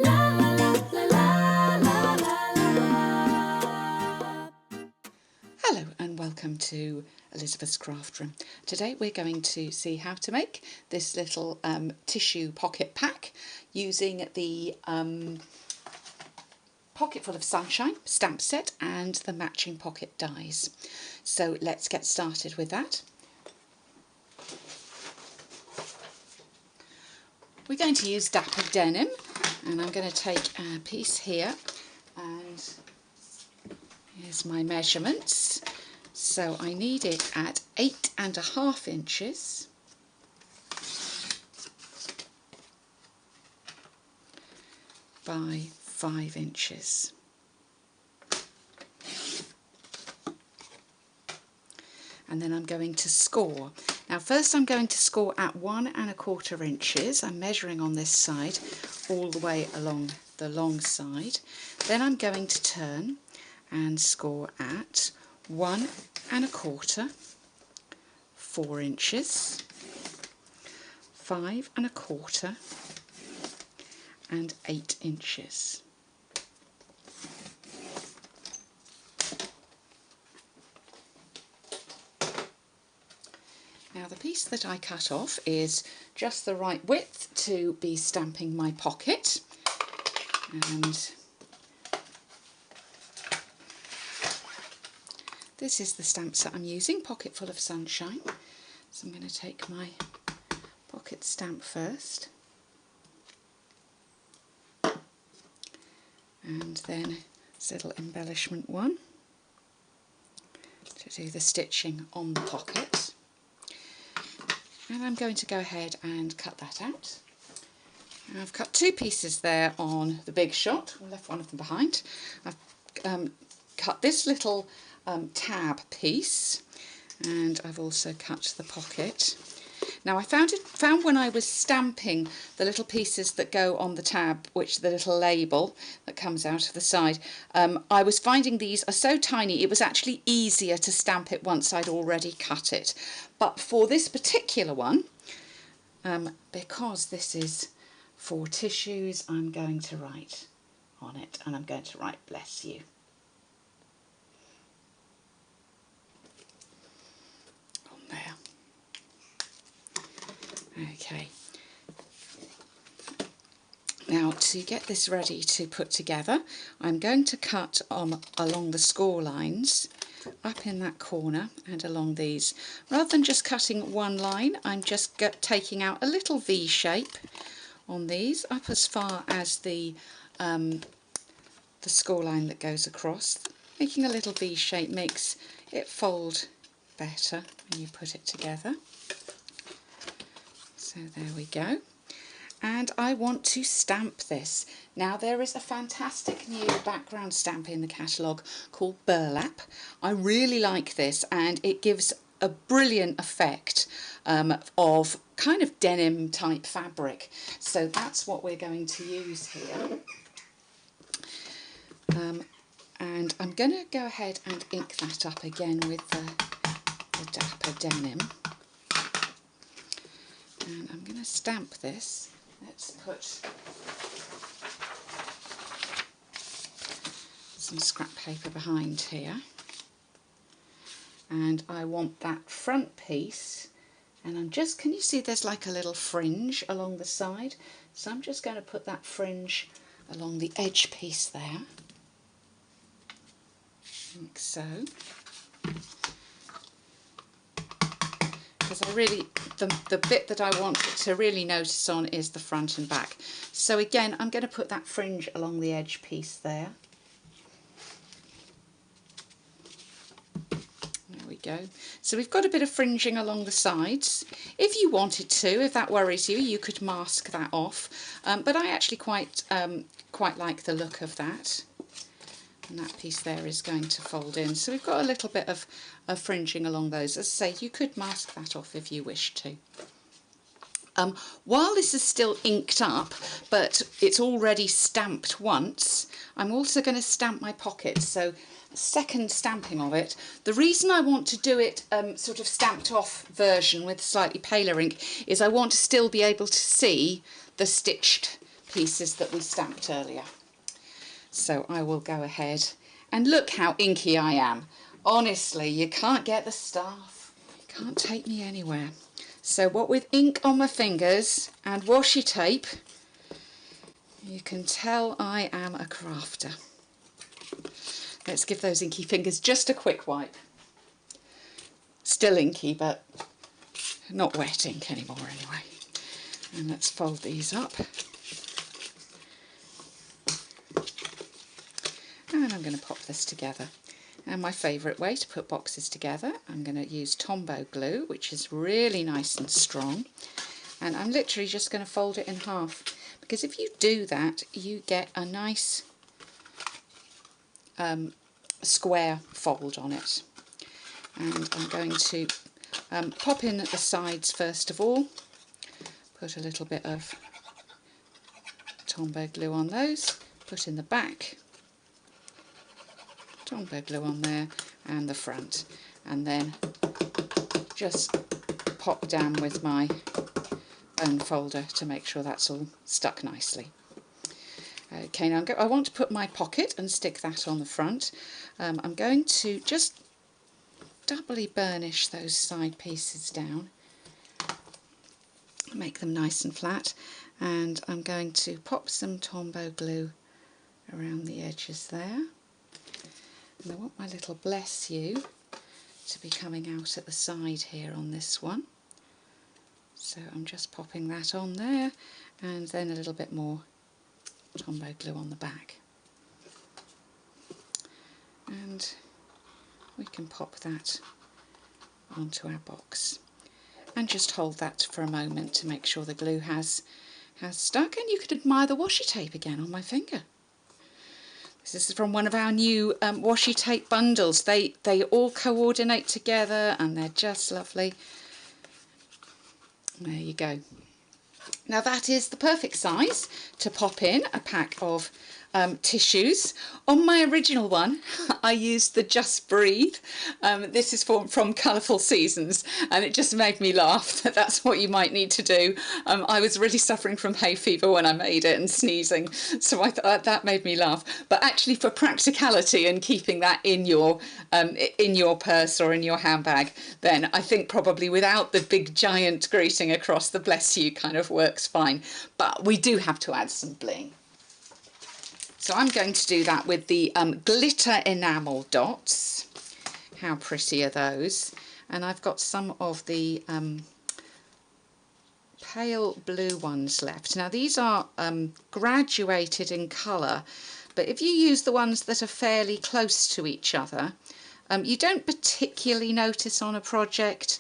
Hello and welcome to Elizabeth's Craft Room. Today we're going to see how to make this little tissue pocket pack using the Pocket Full of Sunshine stamp set and the matching pocket dies. So let's get started with that. We're going to use Dapper Denim, and I'm going to take a piece here, and here's my measurements. So I need it at 8.5 inches by 5 inches. And then I'm going to score. Now first I'm going to score at 1.25 inches. I'm measuring on this side all the way along the long side. Then I'm going to turn and score at 1.25, 4 inches, 5.25 and 8 inches. Now the piece that I cut off is just the right width to be stamping my pocket, and this is the stamp set I'm using, Pocket Full of Sunshine. So I'm going to take my pocket stamp first, and then this little embellishment one to do the stitching on the pocket. And I'm going to go ahead and cut that out. And I've cut two pieces there on the big shot. I left one of them behind. I've cut this little tab piece, and I've also cut the pocket. Now I found when I was stamping the little pieces that go on the tab, which the little label that comes out of the side, I was finding these are so tiny it was actually easier to stamp it once I'd already cut it. But for this particular one, because this is for tissues, I'm going to write on it, and I'm going to write "Bless You." On there. Okay, now to get this ready to put together, I'm going to cut along the score lines up in that corner and along these. Rather than just cutting one line, I'm just taking out a little V shape on these up as far as the score line that goes across. Making a little V shape makes it fold better when you put it together. So there we go, and I want to stamp this. Now there is a fantastic new background stamp in the catalogue called Burlap. I really like this, and it gives a brilliant effect of kind of denim type fabric. So that's what we're going to use here. And I'm going to go ahead and ink that up again with the Dapper Denim. And I'm going to stamp this. Let's put some scrap paper behind here. And I want that front piece, and I'm just, can you see there's like a little fringe along the side? So I'm just going to put that fringe along the edge piece there, like so. Because I really, the bit that I want to really notice on is the front and back. So again, I'm going to put that fringe along the edge piece there. There we go. So we've got a bit of fringing along the sides. If you wanted to, if that worries you, you could mask that off. But I actually quite like the look of that. And that piece there is going to fold in. So we've got a little bit of fringing along those. As I say, you could mask that off if you wish to. While this is still inked up, but it's already stamped once, I'm also going to stamp my pocket. So second stamping of it. The reason I want to do it sort of stamped off version with slightly paler ink is I want to still be able to see the stitched pieces that we stamped earlier. So I will go ahead, and look how inky I am. Honestly, you can't get the stuff. You can't take me anywhere. So what with ink on my fingers and washi tape, you can tell I am a crafter. Let's give those inky fingers just a quick wipe. Still inky, but not wet ink anymore anyway. And let's fold these up. And I'm going to pop this together. And my favourite way to put boxes together, I'm going to use Tombow glue, which is really nice and strong. And I'm literally just going to fold it in half, because if you do that, you get a nice square fold on it. And I'm going to pop in at the sides first of all, put a little bit of Tombow glue on those, put in the back, Tombow glue on there, and the front, and then just pop down with my bone folder to make sure that's all stuck nicely. Okay, now I want to put my pocket and stick that on the front. I'm going to just doubly burnish those side pieces down, make them nice and flat, and I'm going to pop some Tombow glue around the edges there. And I want my little bless you to be coming out at the side here on this one. So I'm just popping that on there, and then a little bit more Tombow glue on the back. And we can pop that onto our box. And just hold that for a moment to make sure the glue has stuck, and you could admire the washi tape again on my finger. This is from one of our new washi tape bundles. They all coordinate together and they're just lovely. There you go. Now that is the perfect size to pop in a pack of tissues. On my original one I used the Just Breathe. This is from Colourful Seasons, and it just made me laugh that that's what you might need to do. I was really suffering from hay fever when I made it and sneezing, so I thought that made me laugh. But actually, for practicality and keeping that in your purse or in your handbag, then I think probably without the big giant greeting across the bless you kind of works fine. But we do have to add some bling. So I'm going to do that with the glitter enamel dots. How pretty are those? And I've got some of the pale blue ones left. Now these are graduated in colour, but if you use the ones that are fairly close to each other, you don't particularly notice on a project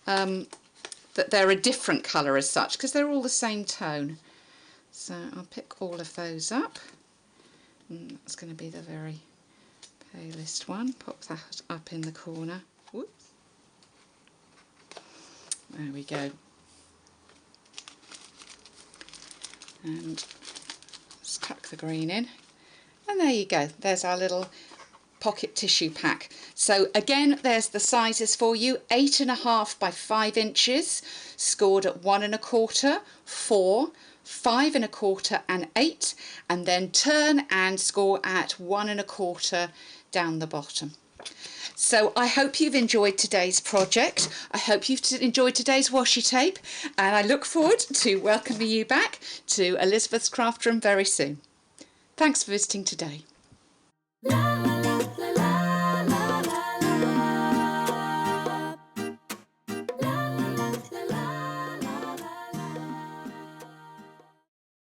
that they're a different colour as such, because they're all the same tone. So I'll pick all of those up. And that's going to be the very palest one. Pop that up in the corner. Whoops. There we go. And let's tuck the green in. And there you go. There's our little pocket tissue pack. So again, there's the sizes for you: 8.5 by 5 inches, scored at 1 1/4, 4, 5 1/4 and 8, and then turn and score at 1 1/4 down the bottom. So I hope you've enjoyed today's project. I hope you've enjoyed today's washi tape, and I look forward to welcoming you back to Elizabeth's Craft Room very soon. Thanks for visiting today.